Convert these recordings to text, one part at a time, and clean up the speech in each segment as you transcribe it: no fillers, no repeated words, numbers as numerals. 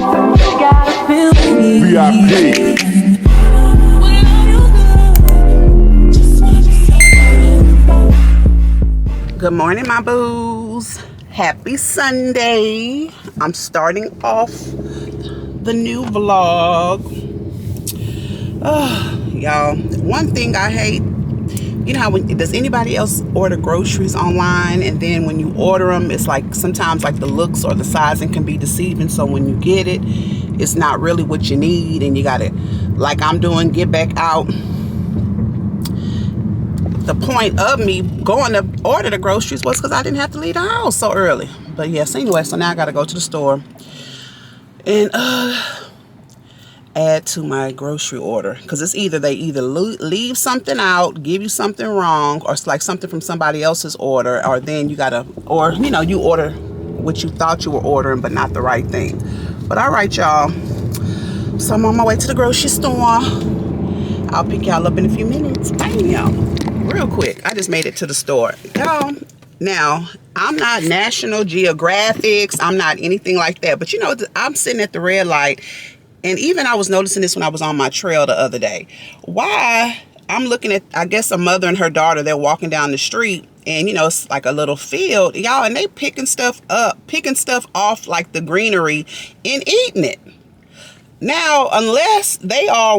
VIP. Good morning, my boos. Happy Sunday. I'm starting off the new vlog. Y'all, one thing I hate, you know how does anybody else order groceries online, and then when you order them, it's like sometimes like the looks or the sizing can be deceiving, so when you get it, it's not really what you need, and you gotta, like I'm doing, get back out. The point of me going to order the groceries was because I didn't have to leave the house so early. But yes, anyway, so now I gotta go to the store and add to my grocery order, because it's either they leave something out, give you something wrong, or it's like something from somebody else's order, or then you gotta, or you know, you order what you thought you were ordering but not the right thing. But all right, y'all, so I'm on my way to the grocery store. I'll pick y'all up in a few minutes. Bam. Real quick, I just made it to the store, y'all. Now, I'm not National Geographics, I'm not anything like that, but you know, I'm sitting at the red light. And even I was noticing this when I was on my trail the other day. Why I'm looking at, I guess, a mother and her daughter, they're walking down the street, and you know, it's like a little field, y'all, and they picking stuff up, picking stuff off like the greenery and eating it. Now, unless they are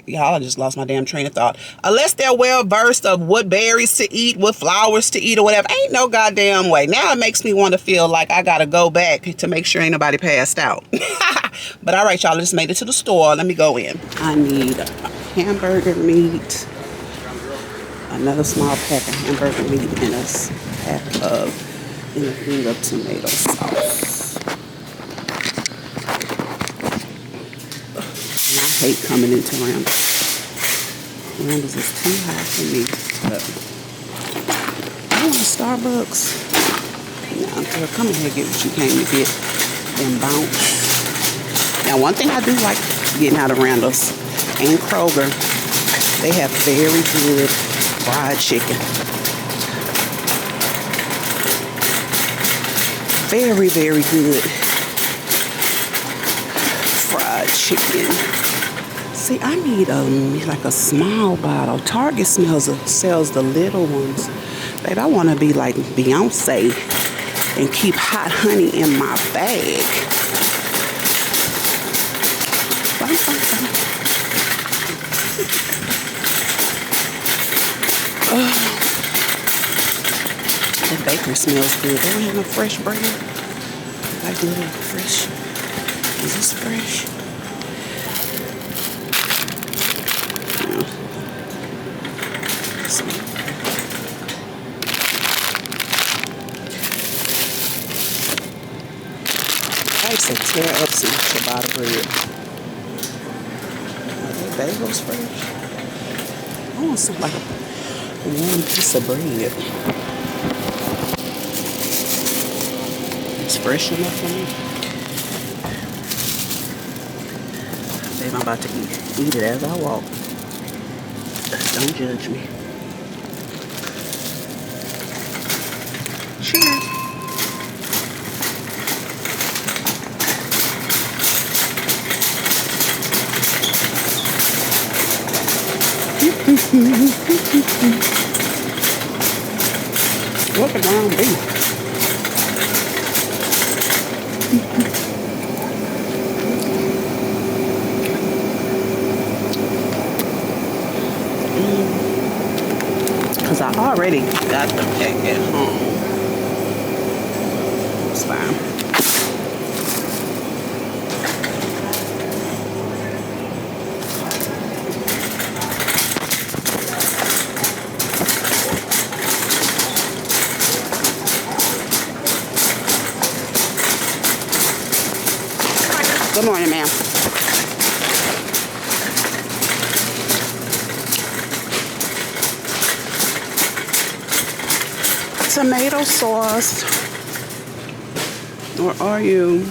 y'all, I just lost my damn train of thought. Unless they're well versed of what berries to eat, what flowers to eat, or whatever, ain't no goddamn way. Now it makes me want to feel like I gotta go back to make sure ain't nobody passed out. But all right, y'all, I just made it to the store. Let me go in. I need hamburger meat, another small pack of hamburger meat, and a pack of anything of tomato sauce. And I hate coming into Randall's. Randall's is too high for me. But I want a Starbucks. Nah, girl, come in here, get what you came to get, and bounce. Now, one thing I do like getting out of Randall's and Kroger, they have very good fried chicken. Very, very good fried chicken. See, I need like a small bottle. Target sells the little ones. Babe, I want to be like Beyonce and keep hot honey in my bag. The bakery smells good. They don't have no fresh bread. Like little fresh. Is this fresh? I used to tear up some ciabatta bread. Are they bagels fresh? I want some like a warm piece of bread. It's fresh enough for me. Babe, I'm about to eat it as I walk. Don't judge me. Cheers. Look at ground beef. Because I already got the pack at home. It's fine. Good morning, ma'am. Tomato sauce. Or are you?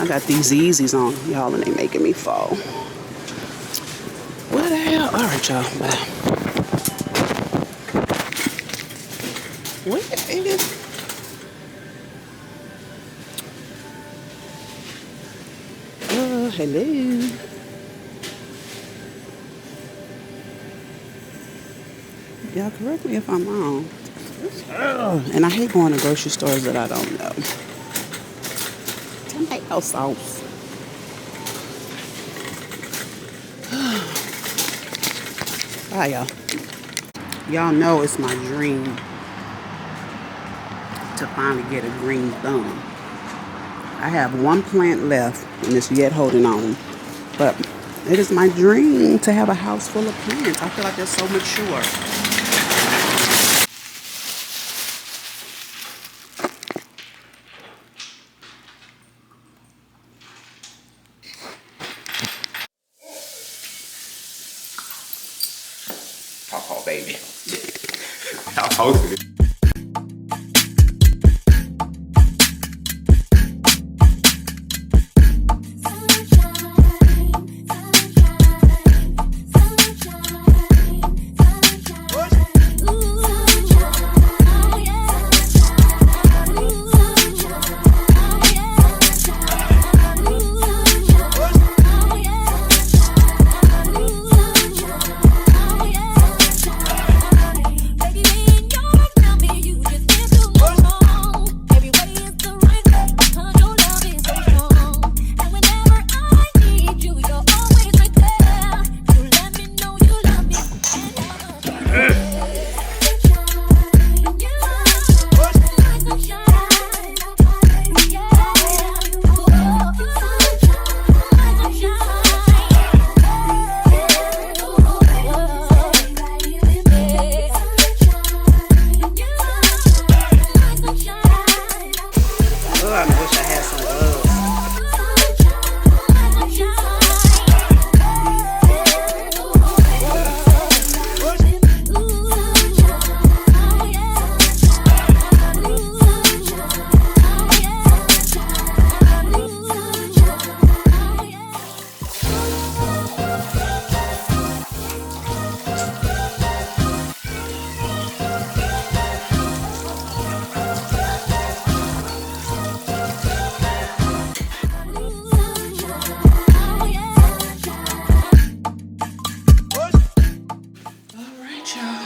I got these Yeezys on, y'all, and they making me fall. What the hell? All right, y'all. Bye. Where is... hello. Y'all correct me if I'm wrong. And I hate going to grocery stores that I don't know. Tomato sauce. Bye, y'all. Y'all know it's my dream to finally get a green thumb. I have one plant left and it's yet holding on. But it is my dream to have a house full of plants. I feel like they're so mature. Pawpaw baby. I'll post it.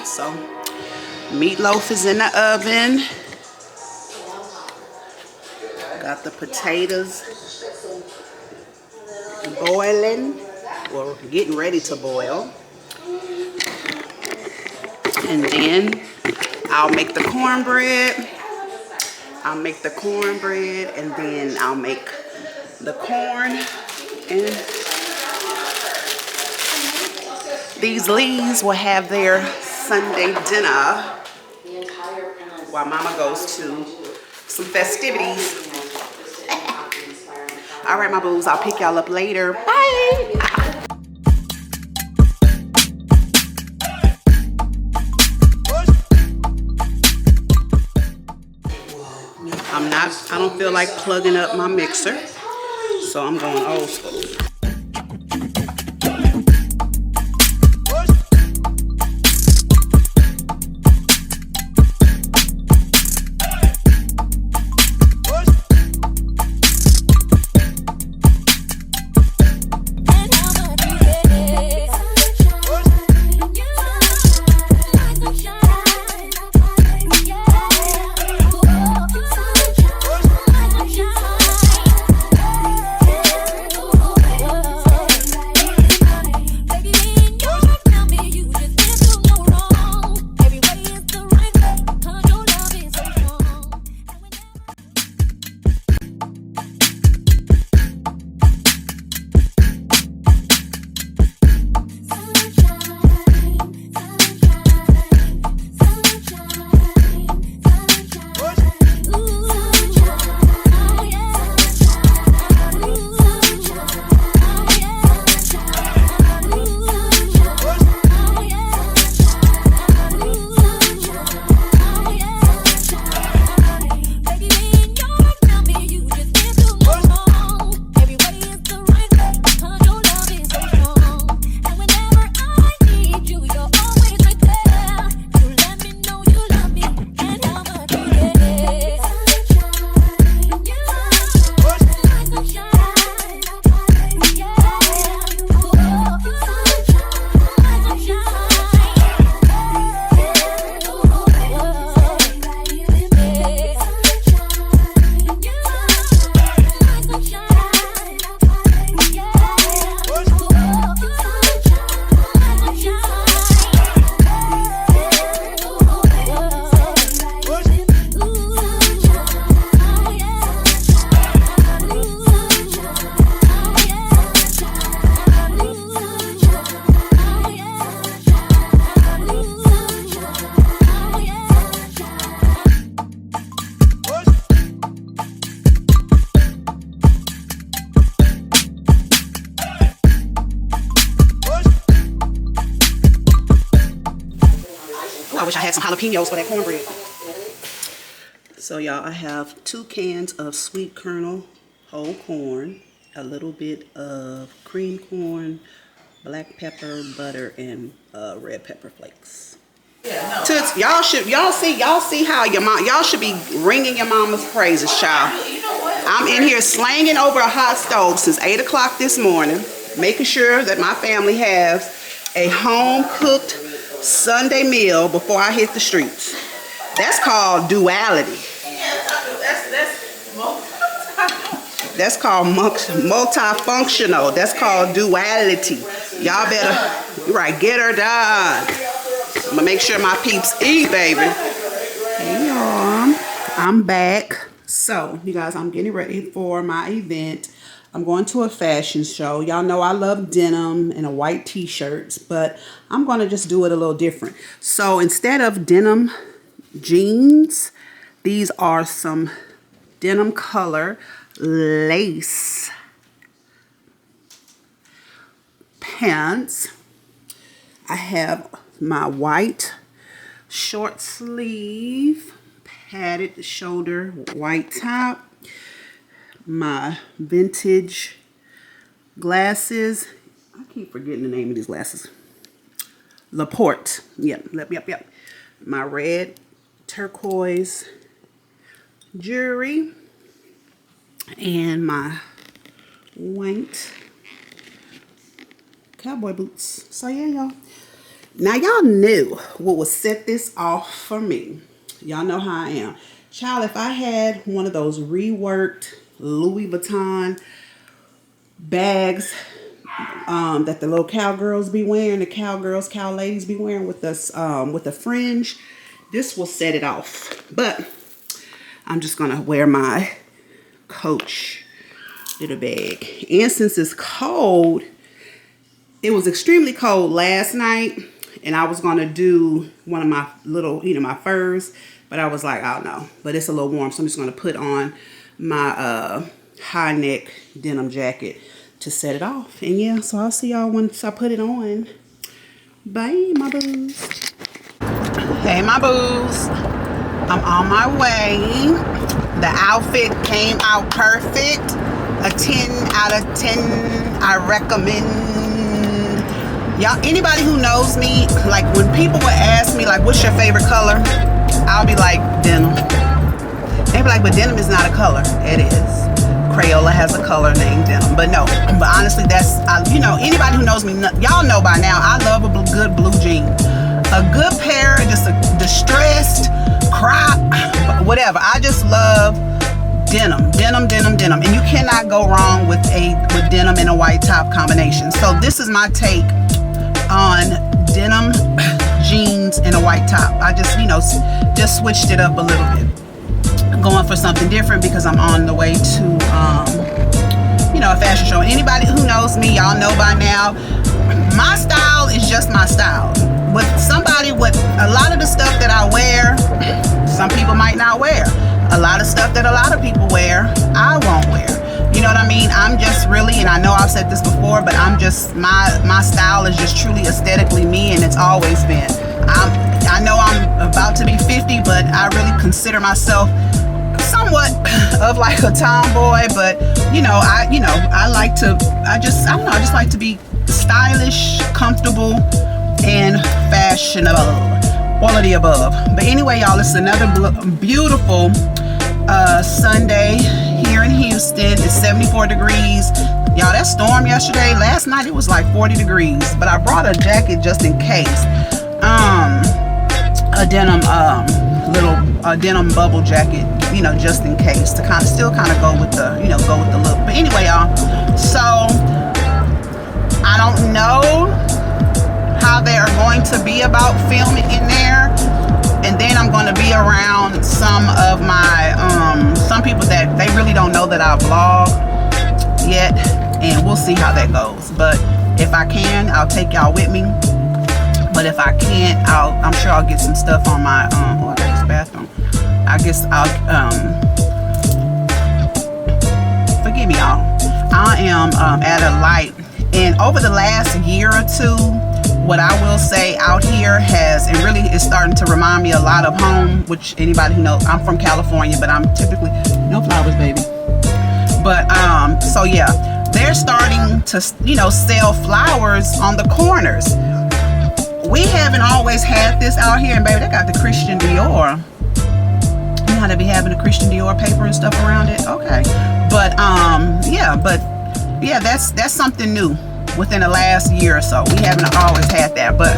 So, meatloaf is in the oven. Got the potatoes boiling, or getting ready to boil. And then I'll make the cornbread. And then I'll make the corn. And these Lees will have their Sunday dinner while Mama goes to some festivities. All right, my boos, I'll pick y'all up later. Bye. I don't feel like plugging up my mixer, so I'm going old school. wish I had some jalapenos for that cornbread. So y'all, I have 2 cans of sweet kernel whole corn, a little bit of cream corn, black pepper, butter, and red pepper flakes. Yeah, no. Y'all see how your mom, y'all should be ringing your mama's praises, child. You know what? I'm in here slanging over a hot stove since 8 o'clock this morning, making sure that my family has a home-cooked Sunday meal before I hit the streets. That's called duality. That's called multifunctional. That's called duality. Y'all better, right, get her done. I'm gonna make sure my peeps eat, baby. Hey y'all, I'm back. So, you guys, I'm getting ready for my event. I'm going to a fashion show. Y'all know I love denim and a white t-shirts, but I'm gonna just do it a little different. So instead of denim jeans, these are some denim color lace pants. I have my white short sleeve, padded shoulder, white top, my vintage glasses. I keep forgetting the name of these glasses. Laporte. Yep. My red turquoise jewelry and my white cowboy boots. So yeah, y'all. Now y'all knew what would set this off for me. Y'all know how I am. Child, if I had one of those reworked Louis Vuitton bags that the little cowgirls be wearing, the cow ladies be wearing with this with the fringe, this will set it off. But I'm just gonna wear my Coach little bag. And since it's cold, it was extremely cold last night, and I was gonna do one of my little, my furs, but I was like, I don't know, but it's a little warm, so I'm just gonna put on my high neck denim jacket to set it off. And yeah, so I'll see y'all once I put it on. Bye, my boos. Hey, my boos. I'm on my way. The outfit came out perfect. A 10 out of 10. I recommend. Y'all, anybody who knows me, like when people would ask me, like, what's your favorite color? I'll be like, denim. They be like, but denim is not a color. It is. Crayola has a color named denim. But no, but honestly, that's, anybody who knows me, y'all know by now, I love a good blue jean. A good pair, just a distressed, crop, whatever. I just love denim. And you cannot go wrong with denim and a white top combination. So this is my take on denim jeans and a white top. I just, just switched it up a little bit. I'm going for something different because I'm on the way to, a fashion show. Anybody who knows me, y'all know by now, my style is just my style. With somebody with a lot of the stuff that I wear, some people might not wear. A lot of stuff that a lot of people wear, I won't wear. You know what I mean? I'm just really, and I know I've said this before, but I'm just, my style is just truly aesthetically me, and it's always been. I know I'm about to be 50, but I really consider myself somewhat of like a tomboy, but I just like to be stylish, comfortable, and fashionable. All of the above. But anyway, y'all, it's another beautiful Sunday here in Houston. It's 74 degrees. Y'all, that storm yesterday, last night it was like 40 degrees, but I brought a jacket just in case. A denim denim bubble jacket, just in case, to still go with the look. But anyway, y'all, so I don't know how they are going to be about filming in there, and then I'm going to be around some of my some people that they really don't know that I vlog yet, and we'll see how that goes. But if I can, I'll take y'all with me. But if I can't, I'm sure I'll get some stuff on my I got this bathroom. I guess I'll forgive me, y'all. I am at a light, and over the last year or two, What I will say out here has, and really is starting to remind me a lot of home, which anybody who knows, I'm from California, but I'm typically, no flowers, baby. But, so yeah, they're starting to, you know, sell flowers on the corners. We haven't always had this out here, and baby, they got the Christian Dior. You know how they be having the Christian Dior paper and stuff around it? Okay. But, yeah, that's something new within the last year or so. We haven't always had that, but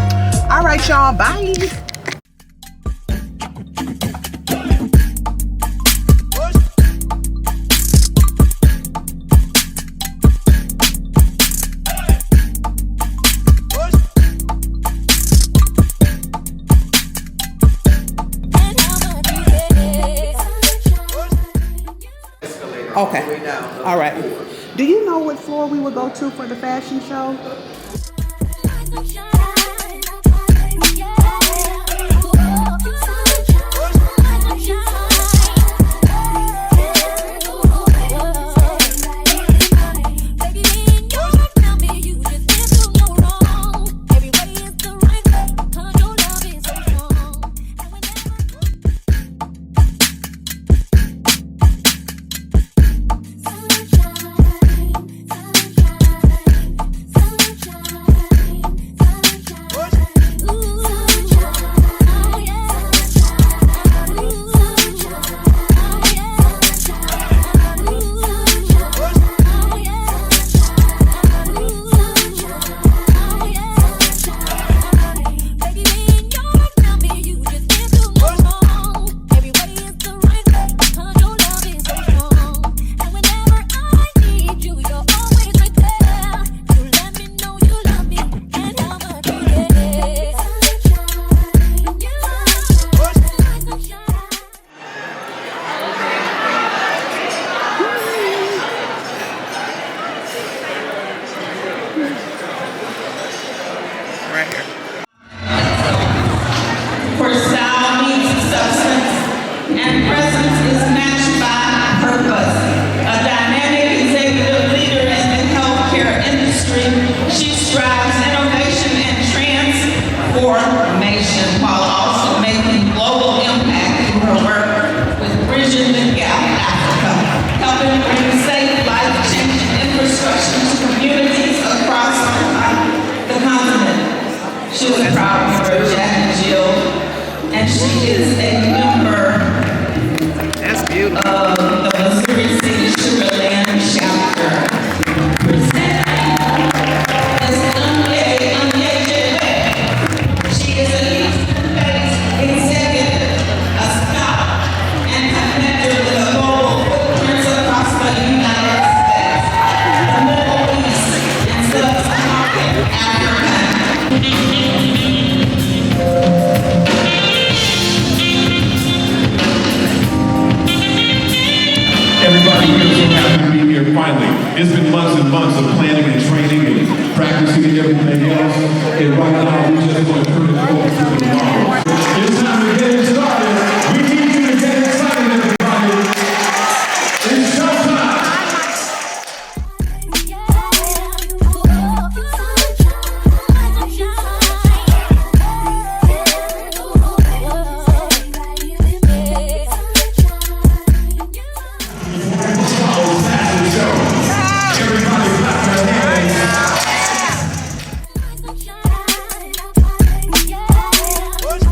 all right, y'all, bye. Okay. All right. Do you know what floor we would go to for the fashion show? It's been months and months of planning and training and practicing and everything else. And right now, we're just going to put it forward to tomorrow. It's time to get it started. We need you to get excited, everybody. It's showtime. Push.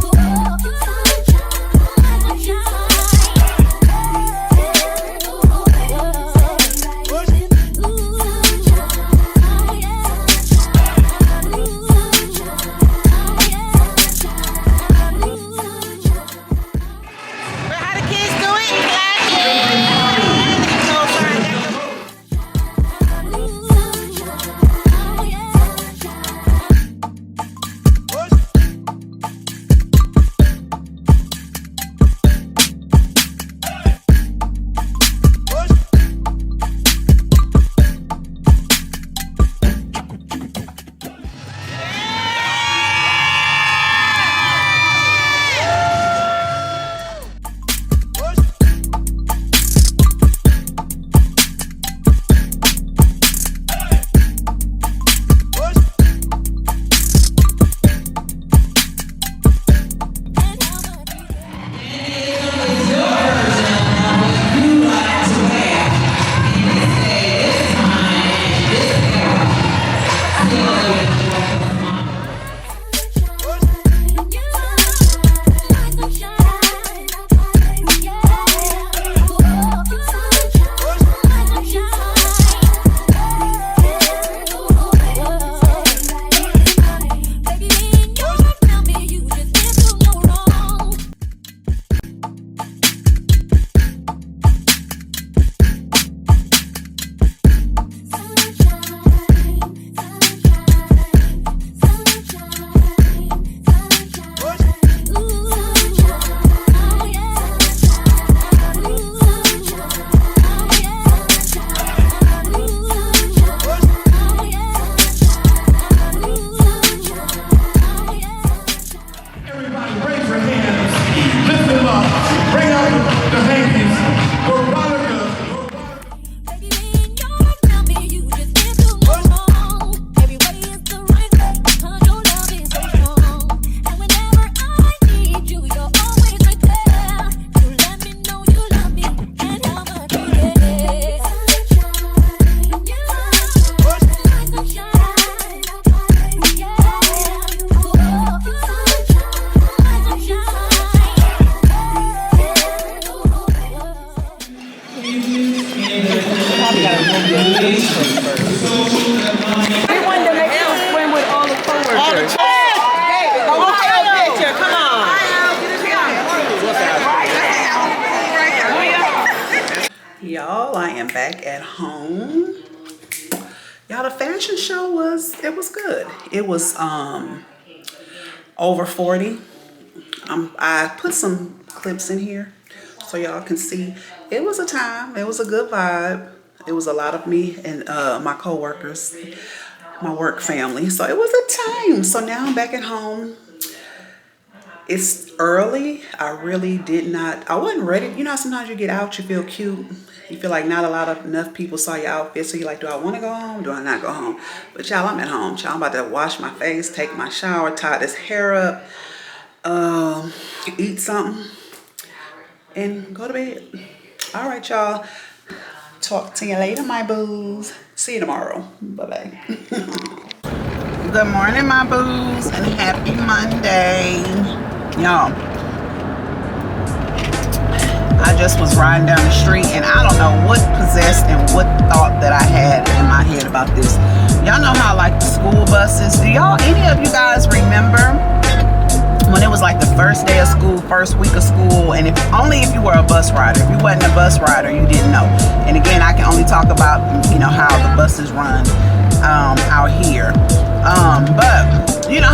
We wanted to make sure swim with all the coworkers. Y'all, I am back at home. Y'all, the fashion show was good. It was over 40. I put some clips in here so y'all can see. It was a time. It was a good vibe. It was a lot of me and my co-workers, my work family. So it was a time. So now I'm back at home. It's early. I wasn't ready. You know, sometimes you get out, you feel cute. You feel like not enough people saw your outfit. So you're like, do I want to go home? Do I not go home? But y'all, I'm at home. Y'all, I'm about to wash my face, take my shower, tie this hair up, eat something, and go to bed. All right, y'all. Talk to you later, my boos. See you tomorrow. Bye-bye. Good morning, my boos, and happy Monday. Y'all, I just was riding down the street, and I don't know what possessed and what thought that I had in my head about this. Y'all know how, like, the school buses, any of you guys remember when it was like the first day of school, first week of school, and only if you were a bus rider. If you wasn't a bus rider, you didn't know. And again, I can only talk about, how the buses run out here. But you know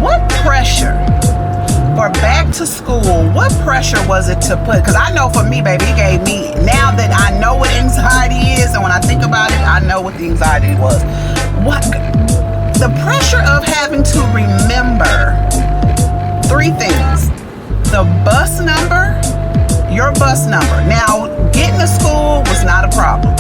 what pressure for back to school, what pressure was it to put? Because I know for me, baby, it gave me, now that I know what anxiety is, and when I think about it, I know what the anxiety was. The pressure of having to remember 3 things: the bus number, your bus number. Now, getting to school was not a problem,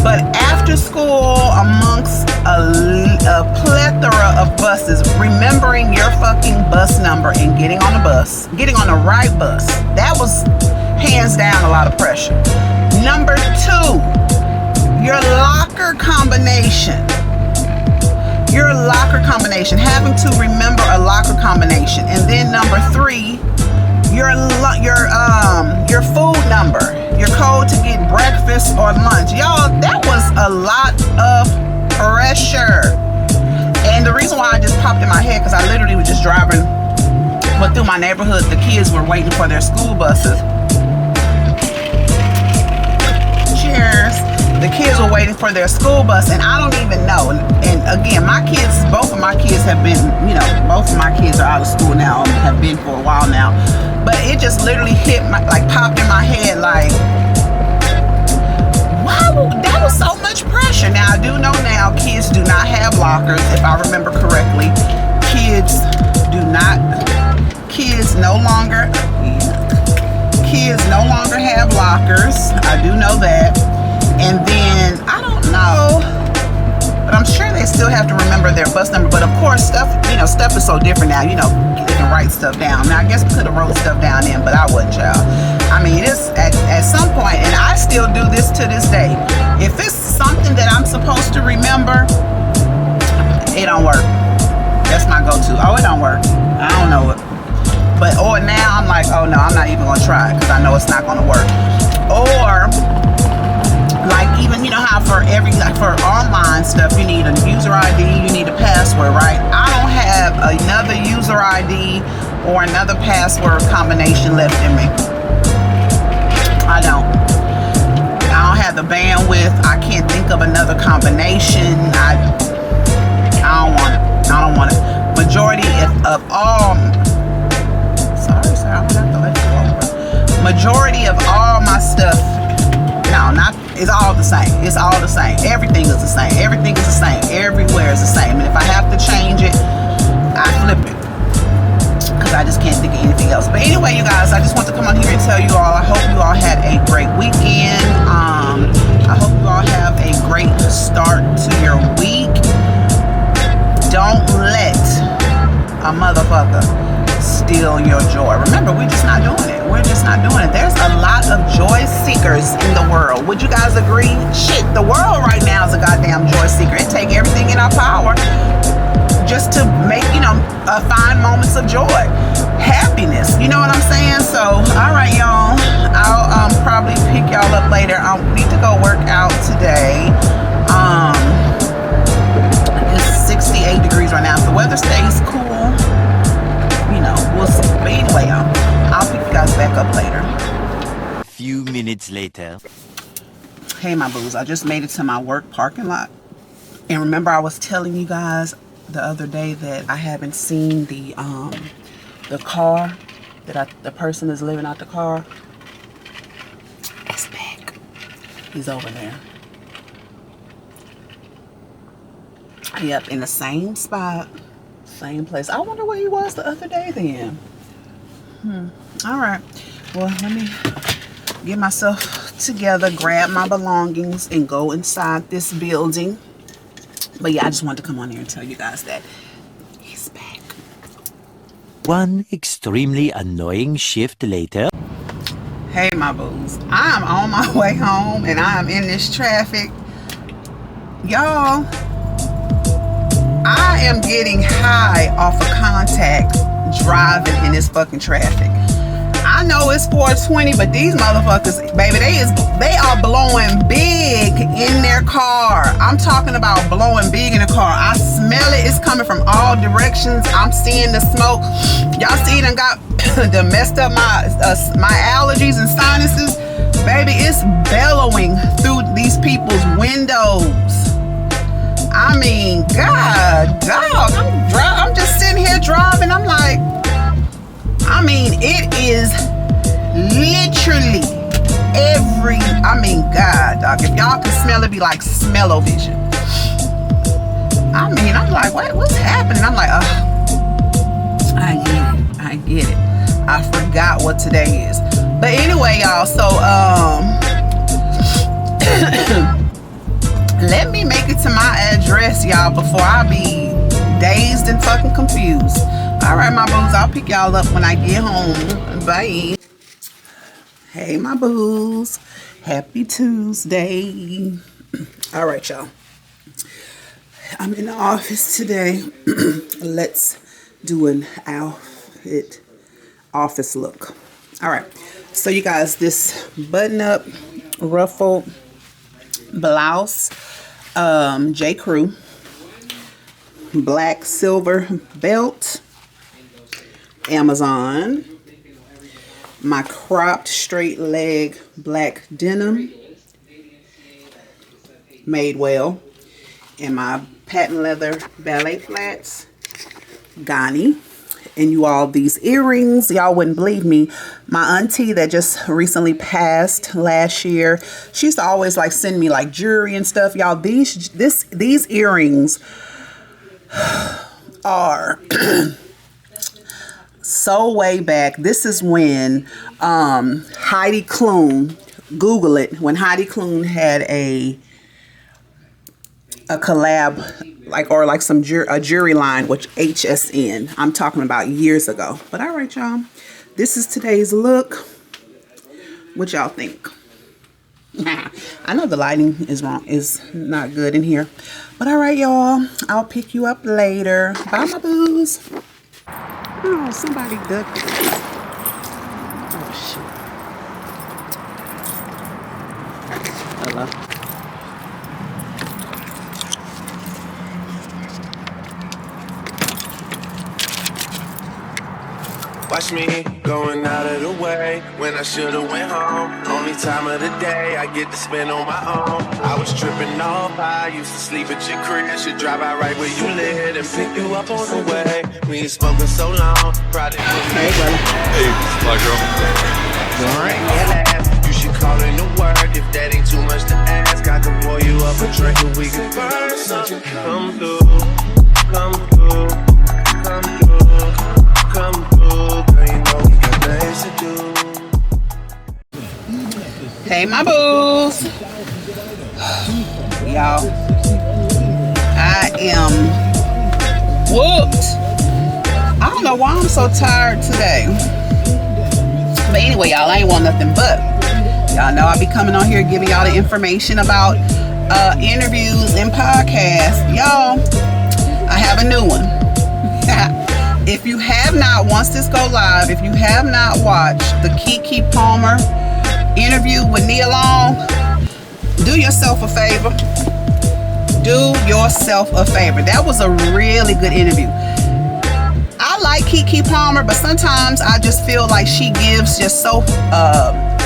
but after school, amongst a plethora of buses, remembering your fucking bus number and getting on the bus, getting on the right bus, that was hands down a lot of pressure. Number 2, your locker combination. Your locker combination, having to remember a locker combination. And then number 3, your food number, your code to get breakfast or lunch. Y'all, that was a lot of pressure. And the reason why I just popped in my head, because I literally was just driving through my neighborhood. The kids were waiting for their school buses. Cheers. The kids were waiting for their school bus, and I don't even know. And again, both of my kids have been, both of my kids are out of school now, have been for a while now. But it just literally popped in my head, like, wow, that was so much pressure. Now, I do know now kids do not have lockers, if I remember correctly. Kids no longer have lockers. I do know that. And then, I don't know, but I'm sure they still have to remember their bus number. But of course, stuff is so different now. They can write stuff down. Now, I guess we could have wrote stuff down then, but I wouldn't, child. I mean, it's at some point, and I still do this to this day. If it's something that I'm supposed to remember, it don't work. That's my go-to. Oh, it don't work. I don't know it. Or now I'm like, oh no, I'm not even gonna try it because I know it's not gonna work. Or like even how for online stuff you need a user ID, you need a password, right? I don't have another user ID or another password combination left in me. I don't have the bandwidth. I can't think of another combination. I don't want it. Majority of all, sorry, I'm gonna have to let you over. Majority of all my stuff, it's all the same. It's all the same. Everything is the same. Everything is the same. Everywhere is the same. And if I have to change it, I flip it. Because I just can't think of anything else. But anyway, you guys, I just want to come on here and tell you all, I hope you all had a great weekend. I hope you all have a great start to your week. Don't let a motherfucker steal your joy. Remember, we're just not doing it. We're just not doing it. There's a lot of joy seekers in the world. Would you guys agree? Shit, the world right now is a goddamn joy seeker. It take everything in our power just to make, find moments of joy, happiness. You know what I'm saying? So, all right, y'all. I'll probably pick y'all up later. later. Hey my boos, I just made it to my work parking lot. And remember I was telling you guys the other day that I haven't seen the car that the person is living out the car. It's back. He's over there. Yep, in the same spot, same place. I wonder where he was the other day then. All right. Well, let me get myself together, grab my belongings, and go inside this building. But yeah, I just wanted to come on here and tell you guys that he's back. One extremely annoying shift later. Hey my boos, I'm on my way home and I'm in this traffic. Y'all, I am getting high off of contact driving in this fucking traffic. I know it's 420, but these motherfuckers, baby, they are blowing big in their car. I'm talking about blowing big in the car. I smell it. It's coming from all directions. I'm seeing the smoke. Y'all see it and got done messed up my allergies and sinuses. Baby, it's bellowing through these people's windows. I mean, God, dog. I'm just sitting here driving. I'm like, I mean, it is literally God, dog. If y'all can smell it, be like smell-o-vision. I mean, I'm like, what's happening? I'm like, I get it. I forgot what today is. But anyway, y'all, so, let me make it to my address, y'all, before I be dazed and fucking confused. All right, my boos, I'll pick y'all up when I get home. Bye. Hey, my boos. Happy Tuesday. All right, y'all. I'm in the office today. Let's do an outfit office look. All right. So, you guys, this button-up ruffled blouse, J. Crew, black silver belt, Amazon, my cropped straight leg black denim, Madewell, and my patent leather ballet flats, Ghani. And you all, these earrings, y'all wouldn't believe me. My auntie that just recently passed last year, she used to always like send me like jewelry and stuff. Y'all, these earrings are so way back. This is when Heidi Klum, Google it, when Heidi Klum had a collab, like some a jewelry line with HSN. I'm talking about years ago. But all right, y'all, this is today's look. What y'all think? I know the lighting is wrong, is not good in here. But all right, y'all, I'll pick you up later. Bye, my boos. Oh, somebody ducked it. Oh, shit. Hello. Watch me going out of the way when I should've went home. Only time of the day I get to spend on my own. I was tripping off, I used to sleep at your crib. Should drive out right where you live and pick you up on the way. We ain't spoken so long, probably. Hey, brother. Hey, my girl. You should call in to work if that ain't too much to ask. I can pour you up a drink and we can burn something. Come through, come through, come through, come through. Hey, my boos. Y'all, I am whooped. I don't know why I'm so tired today. But anyway, y'all, I ain't want nothing but. Y'all know I be coming on here giving y'all the information about interviews and podcasts. Y'all, I have a new one. If you have not, once this go live, if you have not watched the Keke Palmer interview with Nia Long, do yourself a favor. Do yourself a favor. That was a really good interview. I like Keke Palmer, but sometimes I just feel like she gives just so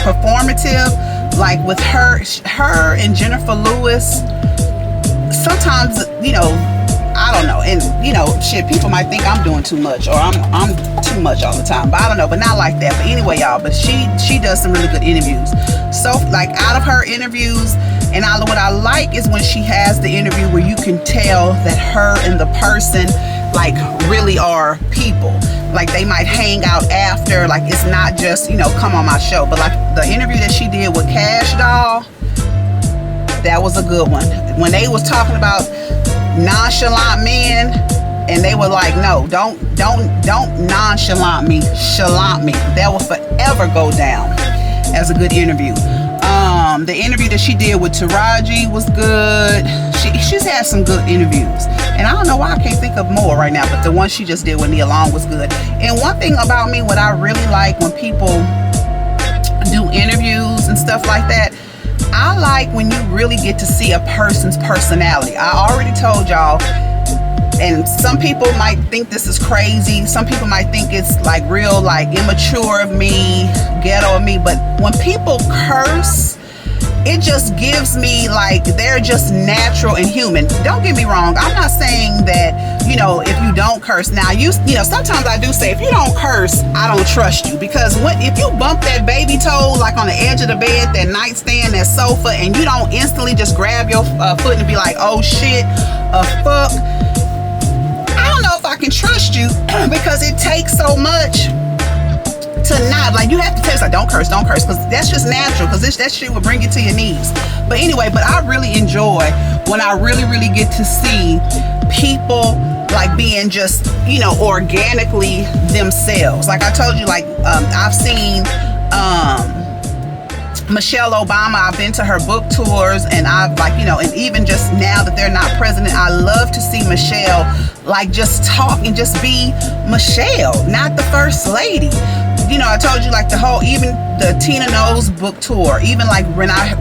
performative. like with her and Jennifer Lewis, sometimes, you know, I don't know, and you know, shit, people might think I'm doing too much or I'm too much all the time, but I don't know, but not like that. But anyway, y'all, but she does some really good interviews. So like out of her interviews, and what I like is when she has the interview where you can tell that her and the person like really are people. Like they might hang out after, like it's not just, you know, come on my show. But like the interview that she did with Cash Doll, that was a good one. When they was talking about nonchalant men, and they were like, no, don't nonchalant me, chalant me. That will forever go down as a good interview. The interview that she did with Taraji was good. She's had some good interviews, and I don't know why I can't think of more right now, but the one she just did with Nia Long was good. And one thing about me, what I really like when people do interviews and stuff like that, I like when you really get to see a person's personality. I already told y'all, and some people might think this is crazy. Some people might think it's like real, like immature of me, ghetto of me. But when people curse, it just gives me like they're just natural and human. Don't get me wrong. I'm not saying that, you know, if you don't curse. Now, you know, sometimes I do say if you don't curse, I don't trust you. Because if you bump that baby toe like on the edge of the bed, that nightstand, that sofa, and you don't instantly just grab your foot and be like, oh shit, fuck. I don't know if I can trust you because it takes so much to not, like, you have to tell us like don't curse, because that's just natural, because that shit will bring you to your knees. But anyway, but I really enjoy when I really get to see people like being just, you know, organically themselves. Like I told you, like I've seen Michelle Obama. I've been to her book tours, and I've like, you know, and even just now that they're not president, I love to see Michelle like just talk and just be Michelle, not the first lady. You know, I told you like the whole, even the Tina Knowles book tour, even like when I,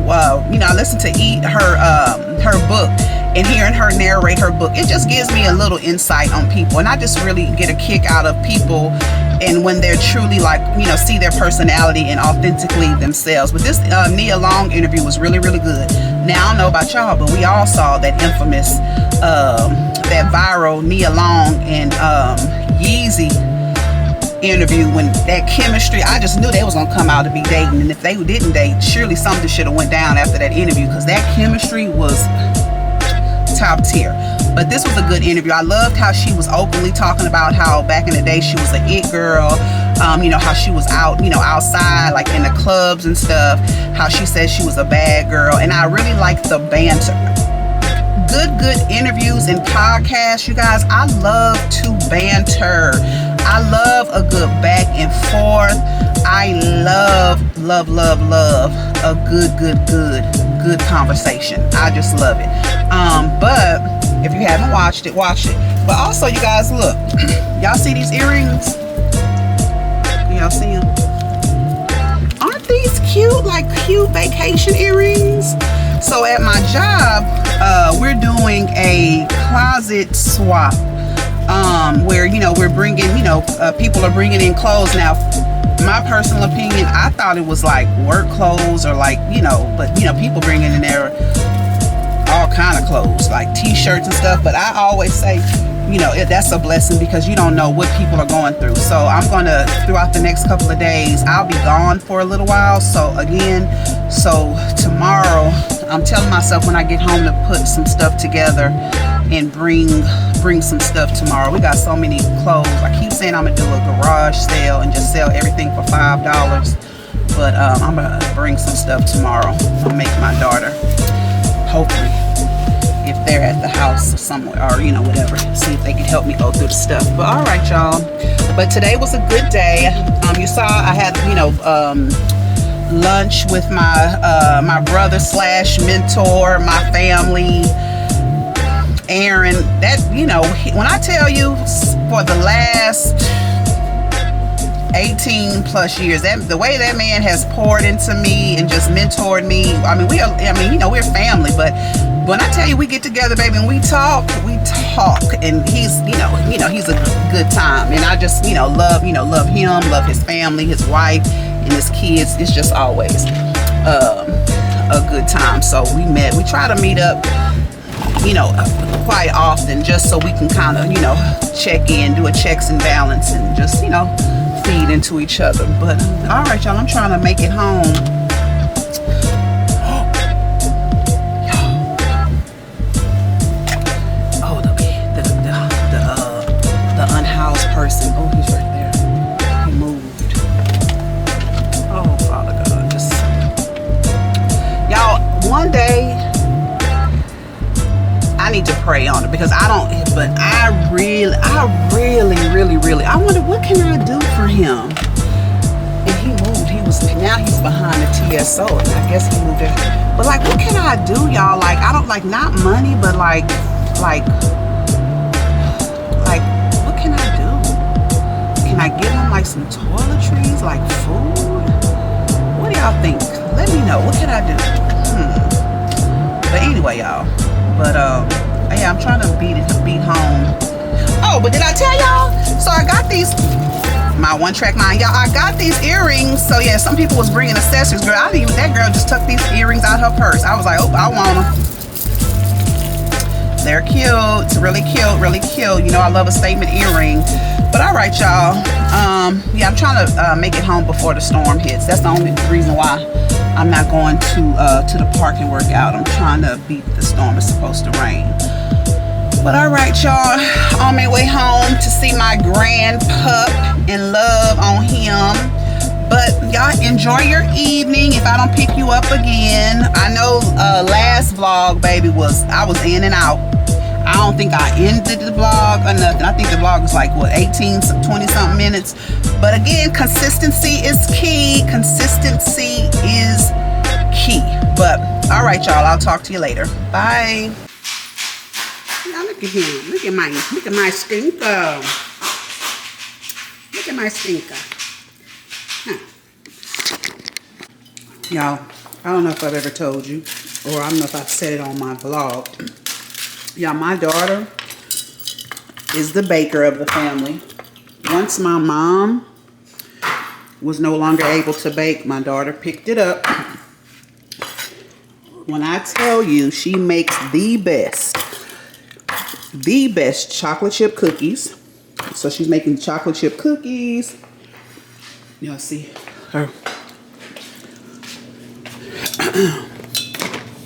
you know, I listened to her book and hearing her narrate her book, it just gives me a little insight on people. And I just really get a kick out of people, and when they're truly like, you know, see their personality and authentically themselves. But this Nia Long interview was really good. Now, I don't know about y'all, but we all saw that infamous, that viral Nia Long and Yeezy interview, when that chemistry, I just knew they was gonna come out to be dating. And if they didn't date, surely something should have went down after that interview, because that chemistry was top tier. But this was a good interview. I loved how she was openly talking about how back in the day she was an it girl, you know, how she was out, you know, outside like in the clubs and stuff, how she said she was a bad girl. And I really liked the banter. Good interviews and podcasts, you guys. I love to banter. I love a good back and forth. I love a good conversation. I just love it. But if you haven't watched it, watch it. But also, you guys, look, y'all see these earrings? Y'all see them? Aren't these cute? Like cute vacation earrings? So at my job, we're doing a closet swap, where, you know, we're bringing, you know, people are bringing in clothes. Now, my personal opinion, I thought it was like work clothes or like, you know, but, you know, people bringing in there all kind of clothes, like t-shirts and stuff. But I always say, you know, that's a blessing, because you don't know what people are going through. So I'm gonna, throughout the next couple of days, I'll be gone for a little while. So tomorrow, I'm telling myself when I get home to put some stuff together and bring some stuff tomorrow. We got so many clothes. I keep saying I'm gonna do a garage sale and just sell everything for $5, but I'm gonna bring some stuff tomorrow. I'll make my daughter, hopefully, if they're at the house somewhere, or, you know, whatever, see if they can help me go through the stuff. But all right, y'all. But today was a good day. You saw I had, you know, lunch with my brother / mentor, my family, Aaron. That, you know, when I tell you, for the last 18 plus years, that the way that man has poured into me and just mentored me. I mean, you know, we're family, but when I tell you we get together, baby, and we talk, and he's, you know, he's a good time. And I just, you know, love him, love his family, his wife, and his kids. It's just always. a good time. So we try to meet up, you know, quite often, just so we can kind of, you know, check in, do a checks and balance, and just, you know, feed into each other. But all right, y'all, I'm trying to make it home. Oh, the unhoused person. Oh, he's right there. He moved. Oh, Father God, just y'all. One day I need to pray on it, because I don't, but I really, I wonder what can I do for him. And he moved. Now he's behind the TSO, and I guess he moved there. But like, what can I do, y'all? Like, I don't, like, not money, but like, what can I do? Can I give him like some toiletries, like food? What do y'all think? Let me know. What can I do? But anyway, y'all. But yeah, I'm trying to beat home. Oh, but did I tell y'all? So I got these, my one track mind, y'all. I got these earrings. So yeah, some people was bringing accessories. Girl, that girl just took these earrings out her purse. I was like, oh, I want them. They're cute. It's really cute, really cute. You know, I love a statement earring. But all right, y'all. Yeah, I'm trying to make it home before the storm hits. That's the only reason why I'm not going to the park and work out. I'm trying to beat the storm. It's supposed to rain. But all right, y'all, on my way home to see my grand pup and love on him. But y'all enjoy your evening if I don't pick you up again. I know last vlog, baby, I was in and out. I don't think I ended the vlog or nothing. I think the vlog was like, what, 18, 20 something minutes. But again, consistency is key. Consistency is key. But all right, y'all, I'll talk to you later. Bye. Now look at him. Look at my stinker. Look at my stinker. Huh. Y'all, I don't know if I've ever told you, or I don't know if I've said it on my vlog. Y'all, my daughter is the baker of the family. Once my mom was no longer able to bake, my daughter picked it up. When I tell you, she makes the best chocolate chip cookies. So she's making chocolate chip cookies. Y'all see her.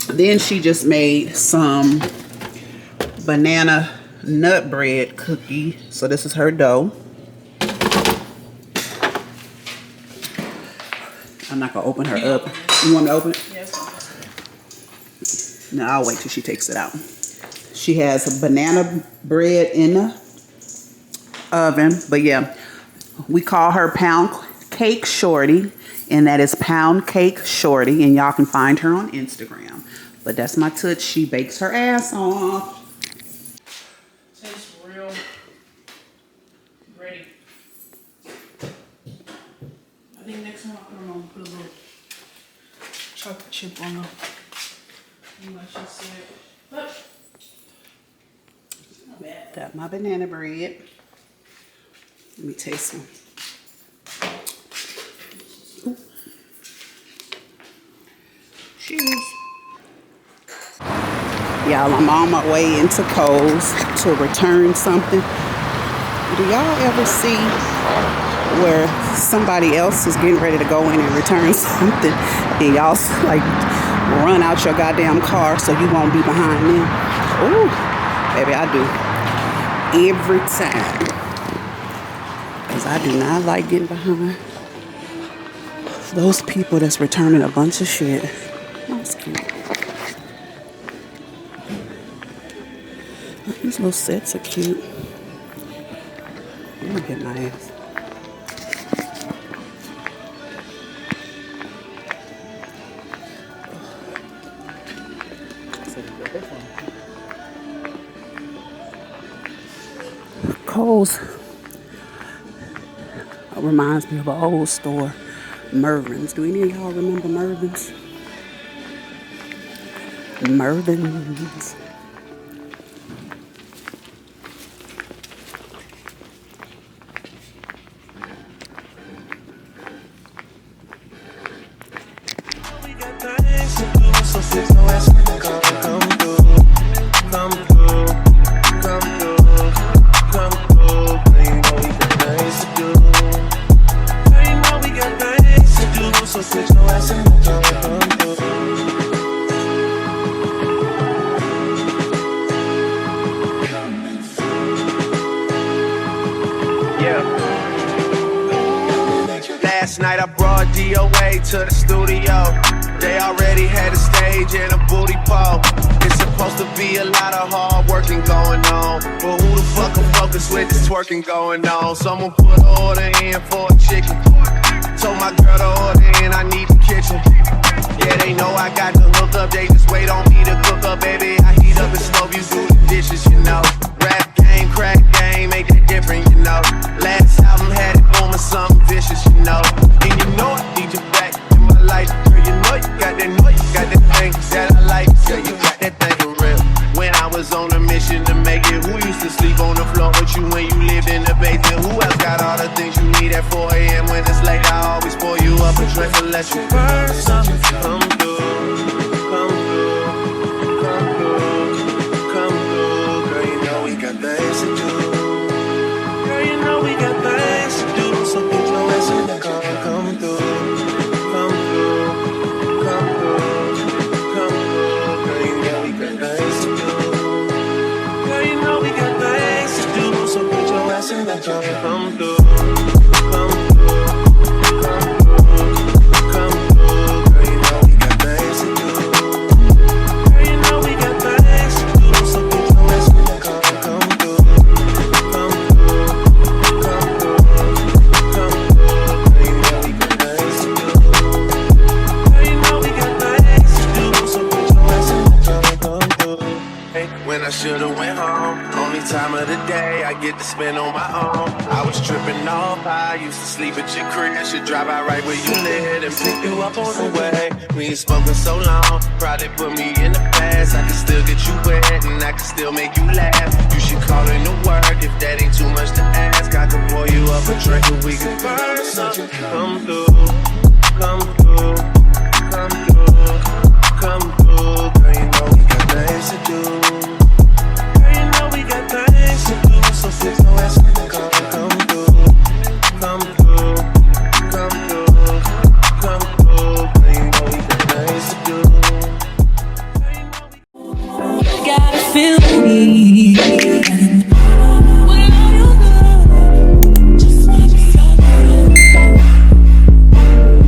Then she just made some banana nut bread cookie. So this is her dough. I'm not gonna open her up. You want me to open it? Yes. No, I'll wait till she takes it out. She has a banana bread in the oven. But yeah, we call her Pound Cake Shorty, and that is Pound Cake Shorty, and y'all can find her on Instagram. But that's my touch. She bakes her ass off. Tastes real ready. I think next time I'll put them on, put a little chocolate chip on them. Like she said. But it's not bad. Got my banana bread. Let me taste one. Ooh. Cheers. Y'all, I'm on my way into Kohl's to return something. Do y'all ever see where somebody else is getting ready to go in and return something, and y'all like run out your goddamn car so you won't be behind them? Ooh, baby, I do. Every time. Because I do not like getting behind those people that's returning a bunch of shit. That's cute. These little sets are cute. I'm gonna get my ass. Kohl's reminds me of an old store, Mervin's. Do any of y'all remember Mervin's? Mervin's. We got Last night I brought DOA to the studio. They already had a stage and a booty pole. It's supposed to be a lot of hard working going on, but who the fuck can focus with this twerking going on? Someone put an order in for a chicken. Told my girl to order in, I need the kitchen. Yeah, they know I got the hook up, they just wait on me to cook up, baby. I heat up and stove, you do the dishes, you know. Rap game, crack game, ain't that different, you know. Last album had it booming, something vicious, you know. And you know I need you back in my life, girl. You know you got that thing that I like. Yeah, you got that thing for real. When I was on a mission to make it, who used to sleep on the floor with you when you lived in the basement? Who else got all the things you need at 4 a.m. when it's late? I always pour you up a drink to let you burn something. Come through, come through, come through, come through. Girl, you know we got things to do. Girl, you know we got things to do. So put your ass in the car, come through, come through, come through, come through. Girl, you know we got things to do. Girl, you know we got things to do. So put your ass in the car, come through, come through, come through, come through. Girl, you know we got things to do. Girl, you know we got things to do. So put your ass in the car, come through, come through, come through, come through. Girl, you know we got things to do. Girl, you know we got things to do. So put your ass in the car, come through. Hey, when I should've went home, only time of the day I get to spend on my own. I was tripping off, I used to sleep at your crib. Should drive out right where you live and pick you up on the way. We ain't spoken so long, probably put me in the past. I can still get you wet and I can still make you laugh. You should call in to work if that ain't too much to ask. I can pour you up a drink and we can burn something. Come through, come through, come through, come through. Girl, you know we got things to do. Girl, you know we got things to do. So fix no ass in the car, come through, come through, come through, come through. Girl, you know we got things to do. Gotta feel